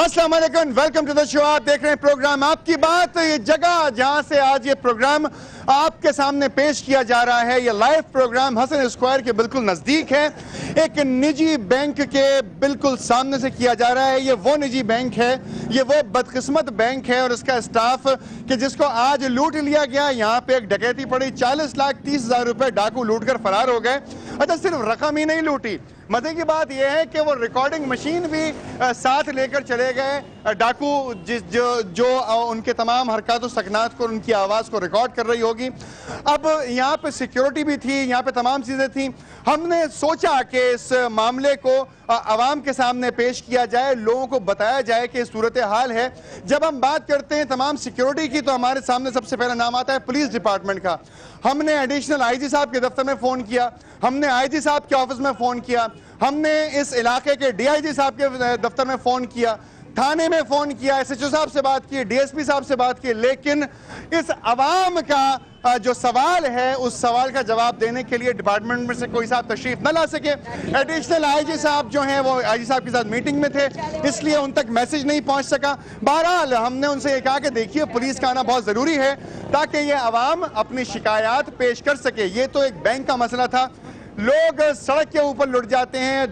अस्सलाम वालेकुम, welcome to the show. आप देख रहे हैं प्रोग्राम आपकी बात। ये जगह जहां से आज ये प्रोग्राम आपके सामने पेश किया जा रहा है, ये लाइव प्रोग्राम हसन स्क्वायर के बिल्कुल नजदीक है। एक निजी बैंक के बिल्कुल सामने से किया जा रहा है। ये वो निजी बैंक है, ये वो बदकिस्मत बैंक है और इसका स्टाफ कि जिसको आज लूट लिया गया। यहाँ पे एक डकैती पड़ी, 40,30,000 रुपए डाकू लूट कर फरार हो गए। अच्छा, सिर्फ रकम ही नहीं लूटी, मजे की बात यह है कि वो रिकॉर्डिंग मशीन भी साथ लेकर चले गए। डाकू जो उनके तमाम हरकत सकनात को, उनकी आवाज़ को रिकॉर्ड कर रही होगी। अब यहाँ पे सिक्योरिटी भी थी, यहाँ पे तमाम चीज़ें थी। हमने सोचा कि इस मामले को आवाम के सामने पेश किया जाए, लोगों को बताया जाए कि सूरत हाल है। जब हम बात करते हैं तमाम सिक्योरिटी की, तो हमारे सामने सबसे पहला नाम आता है पुलिस डिपार्टमेंट का। हमने एडिशनल आईजी साहब के दफ्तर में फ़ोन किया, हमने आईजी साहब के ऑफिस में फ़ोन किया, हमने इस इलाके के डीआईजी साहब के दफ्तर में फ़ोन किया, थाने में फ़ोन किया, एसएचओ साहब से बात की, डीएसपी साहब से बात की। लेकिन इस अवाम का जो सवाल है, उस सवाल का जवाब देने के लिए डिपार्टमेंट में से कोई साहब तशरीफ न ला सके। एडिशनल आईजी साहब जो हैं वो आईजी साहब के साथ मीटिंग में थे, इसलिए उन तक मैसेज नहीं पहुंच सका। बहरहाल हमने उनसे ये कहा कि देखिए, पुलिस का आना बहुत ज़रूरी है ताकि ये अवाम अपनी शिकायत पेश कर सके। ये तो एक बैंक का मसला था, लोग सड़क के ऊपर लुट जाते हैं,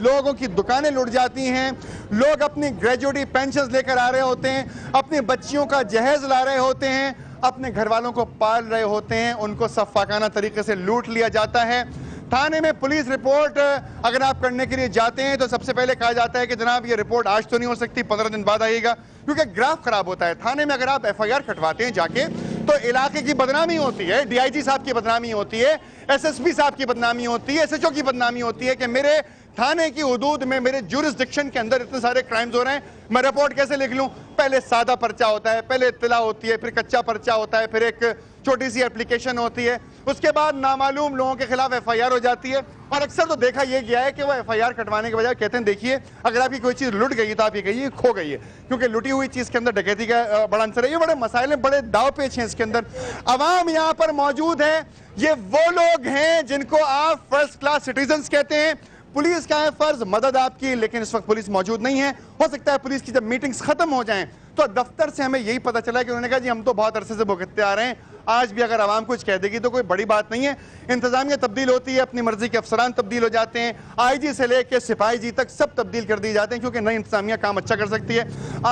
लोगों की दुकानें लुट जाती हैं, लोग अपनी ग्रेजुएटी पेंशन लेकर आ रहे होते हैं, अपनी बच्चियों का जहेज ला रहे होते हैं, अपने घर वालों को पाल रहे होते हैं, उनको सफाकाना तरीके से लूट लिया जाता है। थाने में पुलिस रिपोर्ट अगर आप करने के लिए जाते हैं तो सबसे पहले कहा जाता है कि जनाब ये रिपोर्ट आज तो नहीं हो सकती, 15 दिन बाद आएगा, क्योंकि ग्राफ खराब होता है। थाने में अगर आप एफआईआर कटवाते हैं जाके, तो इलाके की बदनामी होती है, डीआईजी साहब की बदनामी होती है, एसएसपी साहब की बदनामी होती है, एसएचओ की बदनामी होती है कि मेरे थाने की हुदूद में, मेरे जुरिस्डिक्शन के अंदर इतने सारे क्राइम्स हो रहे हैं, मैं रिपोर्ट कैसे लिख लूं। पहले सादा पर्चा होता है, पहले इत्तला होती है, फिर कच्चा पर्चा होता है, फिर एक छोटी सी एप्लीकेशन होती है, उसके बाद नामालूम लोगों के खिलाफ एफआईआर हो जाती है। और अक्सर तो देखा यह गया है कि वो एफआईआर कटवाने के बजाय कहते हैं देखिए, अगर आपकी कोई चीज़ लुट गई तो आप ये कहिए खो गई है, क्योंकि लुटी हुई चीज़ के अंदर डकैती का बड़ा आंसर है। ये बड़े मसाइल हैं, बड़े दाव पेच हैं इसके अंदर। अवाम यहाँ पर मौजूद है, ये वो लोग हैं जिनको आप फर्स्ट क्लास सिटीजन्स कहते हैं। पुलिस का है फर्ज मदद आपकी, लेकिन इस वक्त पुलिस मौजूद नहीं है। हो सकता है पुलिस की जब मीटिंग्स खत्म हो जाएं तो दफ्तर से हमें यही पता चला कि उन्होंने कहा जी हम तो बहुत अरसे से भुगतते आ रहे हैं, आज भी अगर आवाम कुछ कह देगी तो कोई बड़ी बात नहीं है। इंतजामिया तब्दील होती है, अपनी मर्जी के अफसरान तब्दील हो जाते हैं, आईजी से लेकर सिपाही जी तक सब तब्दील कर दिए जाते हैं, क्योंकि नई इंतजामिया काम अच्छा कर सकती है।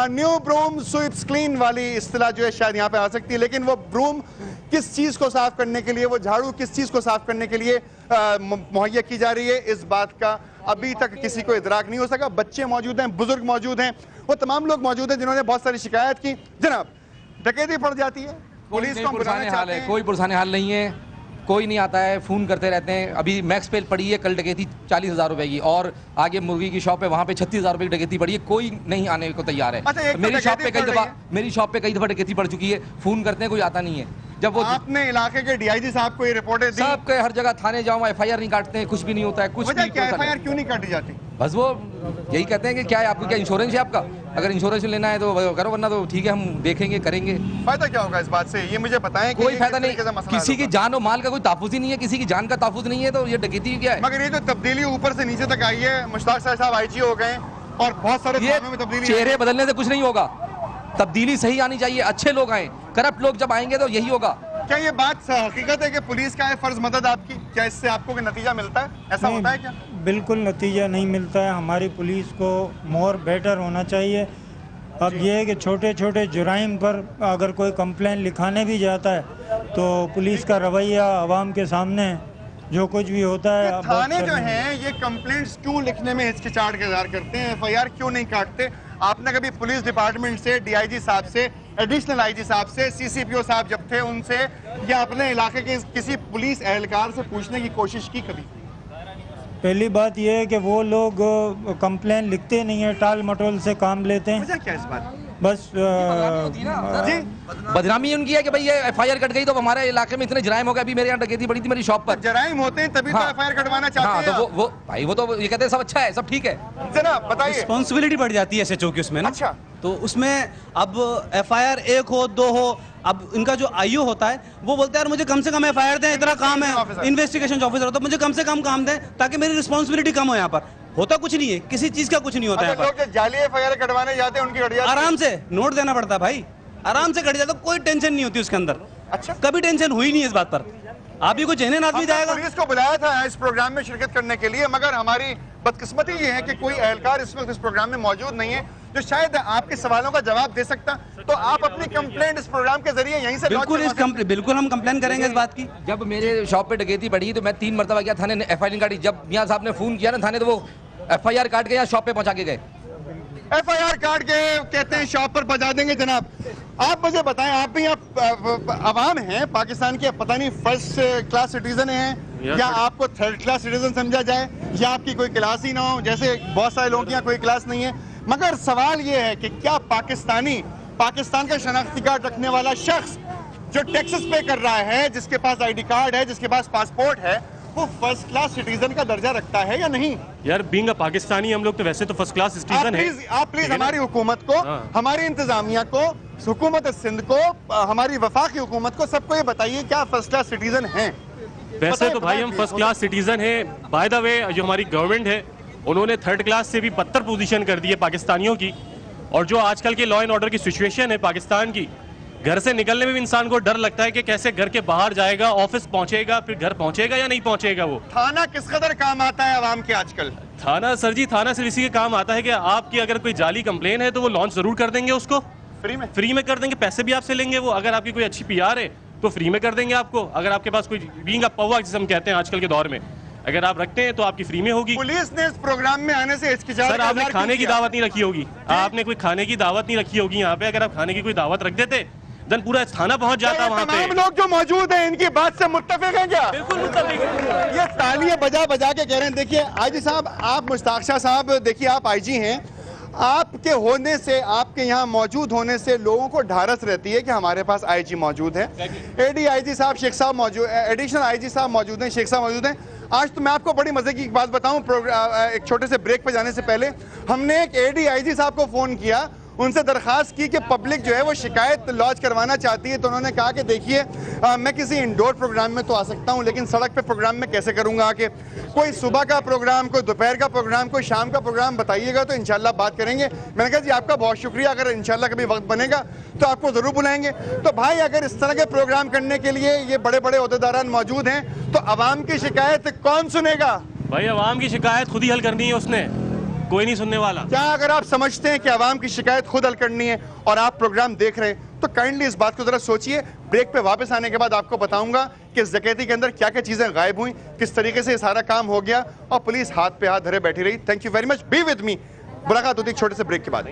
न्यू ब्रूम स्वीप्स क्लीन वाली इस्तिलाह जो है शायद यहाँ पे आ सकती है, लेकिन वो ब्रूम किस चीज़ को साफ करने के लिए, वो झाड़ू किस चीज़ को साफ करने के लिए मुहैया की जा रही है, इस बात का अभी तक किसी को इदराक नहीं हो सका। बच्चे मौजूद हैं, बुजुर्ग मौजूद हैं, वो तमाम लोग मौजूद हैं जिन्होंने बहुत सारी शिकायत की। जनाब, डकैती पड़ जाती है, पुलिस को बुलाना चाहते हैं, कोई पुरसाने हाल नहीं है, कोई नहीं आता है, फ़ोन करते रहते हैं। अभी मैक्स पे पड़ी है, कल डकैती 40,000 रुपए की, और आगे मुर्गी की शॉप है वहाँ पे 36,000 रुपए की डकैती पड़ी है, कोई नहीं आने को तैयार है। अच्छा, मेरी शॉप पे कई दफ़ा डकैती पड़ चुकी है, फ़ोन करते हैं कोई आता नहीं है। जब वो आपने इलाके के डीआईजी साहब को ये रिपोर्टें दी, साहब के हर जगह थाने जाओ, एफआईआर नहीं काटते हैं, कुछ भी नहीं होता है, कुछ भी। एफआईआर क्यों नहीं काटी जाती? बस वो यही कहते हैं कि क्या है आपको, क्या इंश्योरेंस है आपका, अगर इंश्योरेंस लेना है तो करो, वरना तो ठीक है हम देखेंगे करेंगे। फायदा क्या होगा इस बात से, ये मुझे बताएं। कोई फायदा नहीं, किसी की जान और माल का कोई ताफुज ही नहीं है, किसी की जान का ताफुज नहीं है, तो ये डकैती क्या है। मगर ये जो तब्दीली ऊपर से नीचे तक आई है, मुश्ताक साहब आईजी हो गए और बहुत सारे थानों में तब्दीली, चेहरे बदलने से कुछ नहीं होगा, तब्दीली सही आनी चाहिए, अच्छे लोग आए, करप्ट लोग जब आएंगे तो यही होगा। क्या ये बात हकीकत है कि पुलिस का है फर्ज मदद आपकी, क्या इससे आपको कोई नतीजा मिलता है, ऐसा होता है क्या? बिल्कुल नतीजा नहीं मिलता है। हमारी पुलिस को मोर बेटर होना चाहिए। अब ये है कि छोटे छोटे जुराइम पर अगर कोई कंप्लेन लिखाने भी जाता है तो पुलिस का रवैया आवाम के सामने जो कुछ भी होता है। थाने जो हैं ये कंप्लेंट्स क्यों लिखने में हिचकिचाहट का इज़हार करते हैं, एफआईआर क्यों नहीं काटते? आपने कभी पुलिस डिपार्टमेंट से, डीआईजी साहब से, एडिशनल आईजी साहब से, सीसीपीओ साहब जब थे उनसे, या अपने इलाके के किसी पुलिस एहलकार से पूछने की कोशिश की कभी? पहली बात यह है कि वो लोग कंप्लेन लिखते नहीं है, टाल मटोल से काम लेते हैं। वजह क्या इस बात? बस बदनामी उनकी है कि भाई ये एफआईआर कट गई तो हमारे इलाके में इतने जराइम हो गए। अभी मेरे यहाँ डकैती पड़ी थी मेरी शॉप पर। जराइम होते हैं तभी तो एफआईआर कटवाना चाहते हैं। तो वो भाई वो तो ये कहते हैं सब अच्छा है, सब ठीक है। जनाब बताइए। रिस्पॉन्सिबिलिटी बढ़ जाती है एसएचओ की उसमें ना। अच्छा, तो उसमें अब एफआईआर 1 हो 2 हो, अब इनका जो आईओ होता है वो बोलता है यार मुझे कम से कम एफआईआर दें, इतना काम है, इन्वेस्टिगेशन ऑफिसर होता है, मुझे कम से कम काम दें ताकि मेरी रिस्पॉन्सिबिलिटी कम हो यहाँ पर। होता कुछ नहीं है, किसी चीज का कुछ नहीं होता है अच्छा, यहाँ लोग जो जाली एफआईआर कटवाने जाते हैं उनकी पर। अड़िया आराम से नोट देना पड़ता है भाई, आराम से कट जाता, कोई टेंशन नहीं होती उसके अंदर। अच्छा। कभी टेंशन हुई नहीं है इस बात पर। आप ही कोई जेन्युइन आदमी हमने जाएगा। पुलिस को बुलाया था इस प्रोग्राम में शिरकत करने के लिए, मगर हमारी बदकिस्मती ये है कि कोई एहलकार इस वक्त इस प्रोग्राम में मौजूद नहीं है जो शायद आपके सवालों का जवाब दे सकता। तो आप अपनी कंप्लेंट इस प्रोग्राम के जरिए यहीं से बिल्कुल हम कंप्लेन करेंगे इस बात की। जब मेरे शॉप पे डकैती पड़ी तो मैं 3 मरतबा गया थाने, एफआईआर काटी। जब मियां साहब ने फोन किया ना थाने, तो वो एफआईआर काट के या शॉप पे पहुंचा के गए। एफआईआर काट के कहते हैं शॉप पर पहुंचा देंगे। जनाब आप मुझे बताएं, आप भी आवाम हैं पाकिस्तान के, पता नहीं फर्स्ट क्लास सिटीजन हैं या आपको थर्ड क्लास सिटीजन समझा जाए, या आपकी कोई क्लास ही ना हो, जैसे बहुत सारे लोगों की यहाँ कोई क्लास नहीं है। मगर सवाल ये है कि क्या पाकिस्तान का शनाख्ती कार्ड रखने वाला शख्स जो टैक्सेस पे कर रहा है, जिसके पास आईडी कार्ड है, जिसके पास पासपोर्ट है, वो फर्स्ट क्लास सिटीजन का दर्जा रखता है या नहीं? यार बीइंग अ पाकिस्तानी हम लोग तो वैसे तो फर्स्ट क्लास सिटीजन है। आप प्लीज हमारी हुकूमत को, हमारी इंतजामिया को, हुकूमत सिंध को, हमारी वफाकी हुकूमत को, सबको ये बताइए क्या फर्स्ट क्लास सिटीजन हैं? वैसे तो भाई हम फर्स्ट क्लास सिटीजन है। बाय द वे जो हमारी गवर्नमेंट है उन्होंने थर्ड क्लास से भी बदतर पोजीशन कर दी है पाकिस्तानियों की। और जो आजकल के लॉ एंड ऑर्डर की सिचुएशन है पाकिस्तान की, घर से निकलने में भी इंसान को डर लगता है कि कैसे घर के बाहर जाएगा, ऑफिस पहुंचेगा, फिर घर पहुंचेगा या नहीं पहुंचेगा। वो थाना किस कदर काम आता है आवाम के आजकल? थाना सर जी, थाना सिर्फ इसी के काम आता है कि आपकी अगर कोई जाली कंप्लेन है तो वो लॉन्च जरूर कर देंगे, उसको फ्री में कर देंगे, पैसे भी आपसे लेंगे वो। अगर आपकी कोई अच्छी पीआर है तो फ्री में कर देंगे आपको। अगर आपके पास कोई बीइंग अ पौवा जिसे हम कहते हैं आजकल के दौर में, अगर आप रखते हैं तो आपकी फ्री में होगी। पुलिस ने इस प्रोग्राम में आने से हिचकिचाहट सर आपने खाने की दावत नहीं रखी होगी, आपने कोई खाने की दावत नहीं रखी होगी यहाँ पे। अगर आप खाने की कोई दावत रख देते देन पूरा थाना पहुंच जाता वहाँ पे। तमाम लोग जो मौजूद हैं इनकी बात से मुत्तफिक हैं क्या? बिल्कुल मुत्तफिक है। ये तालियां बजा बजा के कह रहे हैं। देखिए आईजी साहब, आप मुश्ताक शाह साहब, देखिए आप आईजी हैं, आपके होने से, आपके यहाँ मौजूद होने से लोगों को ढारस रहती है कि हमारे पास आईजी मौजूद है। एडीआईजी साहब शेख साहब मौजूद, एडिशनल आईजी साहब मौजूद हैं, शेख साहब मौजूद हैं। आज तो मैं आपको बड़ी मजे की बात बताऊं, एक छोटे से ब्रेक पे जाने से पहले हमने एक एडीआईजी साहब को फोन किया, उनसे दरखास्त की कि पब्लिक जो है वो शिकायत लॉन्च करवाना चाहती है। तो उन्होंने कहा कि देखिए मैं किसी इंडोर प्रोग्राम में तो आ सकता हूं, लेकिन सड़क पे प्रोग्राम में कैसे करूंगा आके? कोई सुबह का प्रोग्राम, कोई दोपहर का प्रोग्राम, कोई शाम का प्रोग्राम बताइएगा तो इंशाल्लाह बात करेंगे। मैंने कहा जी आपका बहुत शुक्रिया, अगर इंशाल्लाह कभी वक्त बनेगा तो आपको ज़रूर बुलाएंगे। तो भाई अगर इस तरह के प्रोग्राम करने के लिए ये बड़े बड़े ओहदेदारान मौजूद हैं तो आवाम की शिकायत कौन सुनेगा? भाई आवाम की शिकायत खुद ही हल करनी है उसने, कोई नहीं सुनने वाला। क्या अगर आप समझते हैं कि आवाम की शिकायत खुद हल करनी है और आप प्रोग्राम देख रहे हैं तो काइंडली इस बात को जरा सोचिए। ब्रेक पे वापस आने के बाद आपको बताऊंगा कि इस डकैती के अंदर क्या क्या चीजें गायब हुई, किस तरीके से ये सारा काम हो गया और पुलिस हाथ पे हाथ धरे बैठी रही। Thank you very much, be with me. मुलाकात होती है छोटे से ब्रेक के बाद।